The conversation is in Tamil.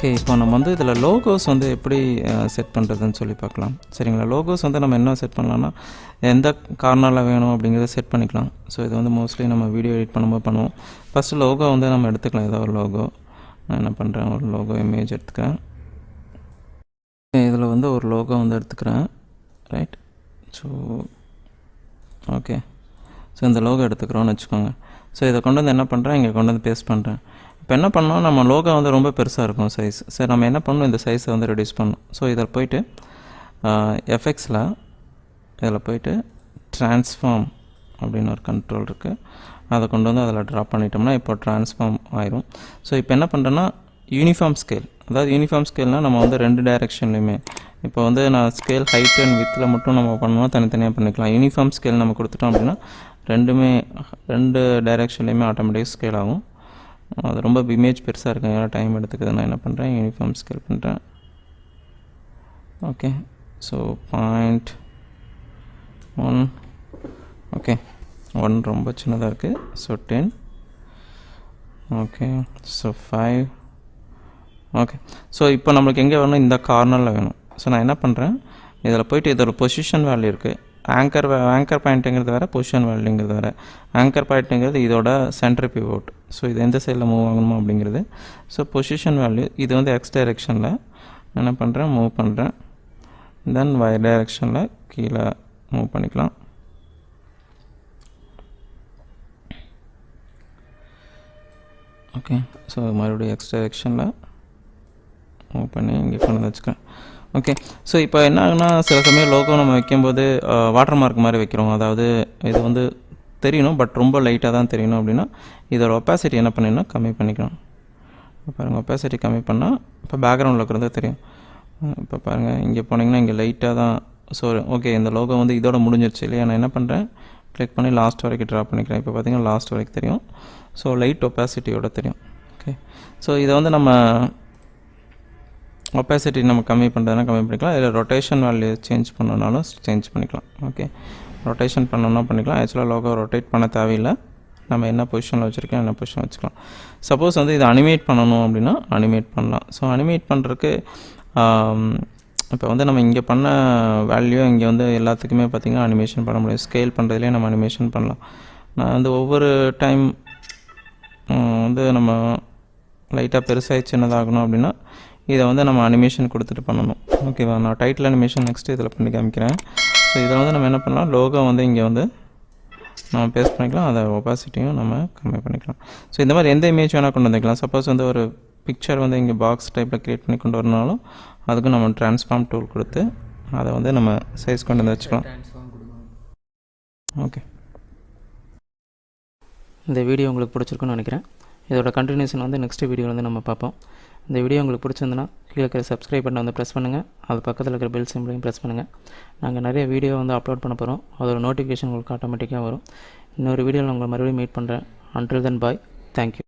ஓகே, இப்போ நம்ம வந்து இதில் லோகோஸ் வந்து எப்படி செட் பண்ணுறதுன்னு சொல்லி பார்க்கலாம். சரிங்களா? லோகோஸ் வந்து நம்ம என்ன செட் பண்ணலாம்னா, எந்த கார்னரில் வேணும் அப்படிங்கிறத செட் பண்ணிக்கலாம். ஸோ இது வந்து மோஸ்ட்லி நம்ம வீடியோ எடிட் பண்ணும்போது பண்ணுவோம். ஃபஸ்ட்டு லோகோ வந்து நம்ம எடுத்துக்கலாம். ஏதோ ஒரு லோகோ நான் என்ன பண்ணுறேன், ஒரு லோகோ இமேஜ் எடுத்துக்கிறேன். இதில் வந்து ஒரு லோகோ வந்து எடுத்துக்கிறேன். ரைட். ஸோ ஓகே, ஸோ இந்த லோகோ எடுத்துக்கிறோன்னு வச்சுக்கோங்க. ஸோ இதை கொண்டு வந்து என்ன பண்ணுறேன், இங்கே கொண்டு வந்து பேஸ்ட் பண்ணுறேன். இப்போ என்ன பண்ணோம், நம்ம லோகோ வந்து ரொம்ப பெருசாக இருக்கும் சைஸ். சரி, நம்ம என்ன பண்ணணும், இந்த சைஸை வந்து ரெடியூஸ் பண்ணணும். ஸோ இதில் போய்ட்டு எஃபெக்ட்ஸில் இதில் போய்ட்டு ட்ரான்ஸ்ஃபார்ம் அப்படின்னு ஒரு கண்ட்ரோல் இருக்குது. அதை கொண்டு வந்து அதில் ட்ராப் பண்ணிட்டோம்னா இப்போ ட்ரான்ஸ்ஃபார்ம் ஆயிரும். ஸோ இப்போ என்ன பண்ணுறேன்னா, யூனிஃபார்ம் ஸ்கேல். அதாவது யூனிஃபார்ம் ஸ்கேல்னால் நம்ம வந்து 2 டைரெக்ஷன்லையுமே, இப்போ வந்து நான் ஸ்கேல் ஹைட் அண்ட் வித்தில் மட்டும் நம்ம பண்ணோம்னா தனித்தனியாக பண்ணிக்கலாம். யூனிஃபார்ம் ஸ்கேல் நம்ம கொடுத்துட்டோம் அப்படின்னா 2 டைரெக்ஷன்லையுமே ஆட்டோமேட்டிக் ஸ்கேல் ஆகும். அது ரொம்ப இமேஜ் பெருசாக இருக்குங்க, டைம் எடுத்துக்குது. நான் என்ன பண்ணுறேன், யூனிஃபார்ம் ஸ்கேல் பண்ணுறேன். Okay, so 0.1. ஓகே, 1 ரொம்ப சின்னதாக இருக்குது. So 10. Okay, so 5. Okay, so இப்போ நம்மளுக்கு எங்கே வேணும், இந்த கார்னரில் வேணும். ஸோ நான் என்ன பண்ணுறேன், இதில் போய்ட்டு இதோட பொசிஷன் வேல்யூ இருக்குது. ஆங்கர் பாயிண்ட்டுங்கிறது வேறு, பொசிஷன் வேல்யூங்கிறது வேறு. ஆங்கர் பாயிண்ட்டுங்கிறது இதோட சென்டர் பிவோட். ஸோ இது எந்த சைடில் மூவ் ஆகணுமோ அப்படிங்கிறது. ஸோ பொசிஷன் வேல்யூ இது வந்து எக்ஸ் டைரெக்ஷனில் என்ன பண்ணுறேன், மூவ் பண்ணுறேன். தென் ஒய் டைரெக்ஷனில் கீழே மூவ் பண்ணிக்கலாம். ஓகே, ஸோ மறுபடியும் எக்ஸ் டைரெக்ஷனில் மூவ் பண்ணி இங்கே கொண்டு வந்து வச்சுக்கேன். ஓகே, ஸோ இப்போ என்ன ஆகுனா, சில சமயம் லோகோ நம்ம வைக்கும்போது வாட்டர் மார்க் மாதிரி வைக்கிறோம். அதாவது இது வந்து தெரியணும், பட் ரொம்ப லைட்டாக தான் தெரியணும் அப்படின்னா இதோட ஒப்பாசிட்டி என்ன பண்ணிடணும், கம்மி பண்ணிக்கலாம். இப்போ பாருங்கள், ஒப்பாசிட்டி கம்மி பண்ணால் இப்போ பேக்ரவுண்டில் இருக்கிறது தெரியும். இப்போ பாருங்கள், இங்கே போனீங்கன்னா இங்கே லைட்டாக தான். ஸோ ஓகே, இந்த லோகோ வந்து இதோட முடிஞ்சிருச்சு இல்லையா. நான் என்ன பண்ணுறேன், கிளிக் பண்ணி லாஸ்ட் வரைக்கும் ட்ரா பண்ணிக்கிறேன். இப்போ பார்த்தீங்கன்னா லாஸ்ட் வரைக்கும் தெரியும். ஸோ லைட் ஒப்பாசிட்டியோட தெரியும். ஓகே, ஸோ இதை வந்து நம்ம ஒப்பாசிட்டி நம்ம கம்மி பண்ணுறதுனா கம்மி பண்ணிக்கலாம். இல்லை ரொட்டேஷன் வேல்யூ சேஞ்ச் பண்ணனாலும் சேஞ்ச் பண்ணிக்கலாம். ஓகே, ரொட்டேஷன் பண்ணணும்னா பண்ணிக்கலாம். ஆக்சுவலாக லோகோ ரொட்டேட் பண்ண தேவையில்லை. நம்ம என்ன பொசிஷனில் வச்சுருக்கோம், என்ன பொசிஷன் வச்சுக்கலாம். சப்போஸ் வந்து இதை அனிமேட் பண்ணணும் அப்படின்னா அனிமேட் பண்ணலாம். ஸோ அனிமேட் பண்ணுறதுக்கு இப்போ வந்து நம்ம இங்கே பண்ண வேல்யூ இங்கே வந்து எல்லாத்துக்குமே பார்த்திங்கன்னா அனிமேஷன் பண்ண முடியும். ஸ்கேல் பண்ணுறதுலேயே நம்ம அனிமேஷன் பண்ணலாம். நான் வந்து ஒவ்வொரு டைம் வந்து நம்ம லைட்டாக பெருசாக சின்னதாகணும் அப்படின்னா இதை வந்து நம்ம அனிமேஷன் கொடுத்துட்டு பண்ணணும். ஓகேவா, நான் டைட்டில் அனிமேஷன் நெக்ஸ்ட்டு இதில் பண்ணி காமிக்கிறேன். ஸோ இதில் வந்து நம்ம என்ன பண்ணலாம், லோகோ வந்து இங்கே வந்து நம்ம பேஸ்ட் பண்ணிக்கலாம். அதை ஒப்பாசிட்டியும் நம்ம கம்மி பண்ணிக்கலாம். ஸோ இந்த மாதிரி எந்த இமேஜ் வேணால் கொண்டு வந்துக்கலாம். சப்போஸ் வந்து ஒரு பிக்சர் வந்து இங்கே பாக்ஸ் டைப்பில் க்ரியேட் பண்ணி கொண்டு வரனாலும் அதுக்கும் நம்ம ட்ரான்ஸ்ஃபார்ம் டூல் கொடுத்து அதை வந்து நம்ம சைஸ் கொண்டு வந்து வச்சுக்கலாம். ஓகே, இந்த வீடியோ உங்களுக்கு பிடிச்சிருக்குன்னு நினைக்கிறேன். இதோட கண்டினியூஷன் வந்து நெக்ஸ்ட் வீடியோ வந்து நம்ம பார்ப்போம். இந்த வீடியோ உங்களுக்கு பிடிச்சிருந்துன்னா கீழே இருக்கிற சப்ஸ்கிரைப் பட்டனை வந்து ப்ரெஸ் பண்ணுங்கள். அது பக்கத்தில் இருக்கிற பெல் சிம்பிளையும் ப்ரெஸ் பண்ணுங்கள். நாங்கள் நிறைய வீடியோ வந்து அப்லோட் பண்ண போகிறோம். அதோட நோட்டிஃபிகேஷன் உங்களுக்கு ஆட்டோமேட்டிக்காக வரும். இன்னொரு வீடியோவில் உங்களை மறுபடியும் மீட் பண்ணுறேன். அன்டில் தென் பாய், தேங்க்யூ.